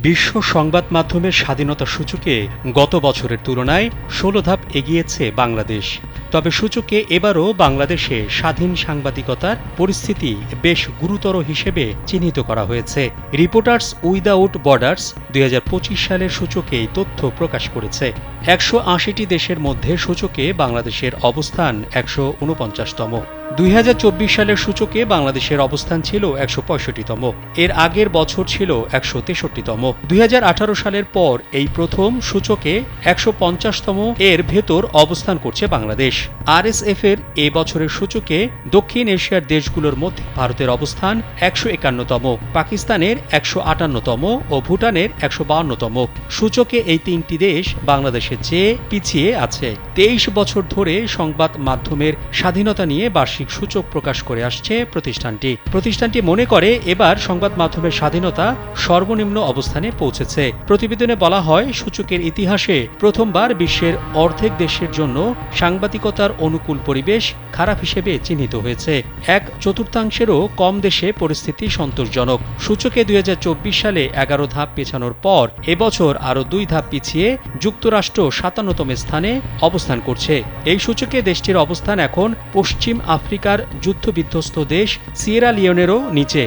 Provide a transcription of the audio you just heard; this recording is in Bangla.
বিশ্ব সংবাদ মাধ্যমের স্বাধীনতা সূচকে গত বছরের তুলনায় ১৬ ধাপ এগিয়েছে বাংলাদেশ। তবে সূচকে এবারও বাংলাদেশে স্বাধীন সাংবাদিকতার পরিস্থিতি বেশ গুরুতর হিসেবে চিহ্নিত করা হয়েছে। রিপোর্টার্স উইদাউট বর্ডার্স ২০২৫ সালের সূচকে এই তথ্য প্রকাশ করেছে। ১৮০টি দেশের মধ্যে সূচকে বাংলাদেশের অবস্থান ১৪৯তম। ২০২৪ সালের সূচকে বাংলাদেশের অবস্থান ছিল ১৬৫তম। এর আগের বছর ছিল ১৬৩তম। ২০১৮ সালের পর এই প্রথম সূচকে ১৫০তম এর ভেতর অবস্থান করছে বাংলাদেশ। আরএসএফ এর এ বছরের সূচকে দক্ষিণ এশিয়ার দেশগুলোর মধ্যে ভারতের অবস্থান ১৫১তম, পাকিস্তানের ১৫৮তম ও ভুটানের ১৫২তম। সূচকে এই তিনটি দেশ বাংলাদেশের চেয়ে পিছিয়ে আছে। ২৩ বছর ধরে সংবাদ মাধ্যমের স্বাধীনতা নিয়ে বার্ষিক সূচক প্রকাশ করে আসছে প্রতিষ্ঠানটি মনে করে এবার সংবাদ মাধ্যমের স্বাধীনতা সর্বনিম্ন অবস্থানে পৌঁছেছে। প্রতিবেদনে বলা হয়, সূচকের ইতিহাসে প্রথমবার বিশ্বের অর্ধেক দেশের জন্য সাংবাদিকতার অনুকূল পরিবেশ খারাপ হিসেবে চিহ্নিত হয়েছে। ১/৪ কম দেশে পরিস্থিতি সন্তোষজনক। সূচকে ২০২৪ সালে ১১ ধাপ পেছানোর পর এবছর আরও ২ ধাপ পিছিয়ে যুক্তরাষ্ট্র ৫৭তম স্থানে অবস্থান করছে। এই সূচকে দেশটির অবস্থান এখন পশ্চিম আফ্রিকার যুদ্ধবিধ্বস্ত দেশ সিয়েরা লিওনেরও নিচে।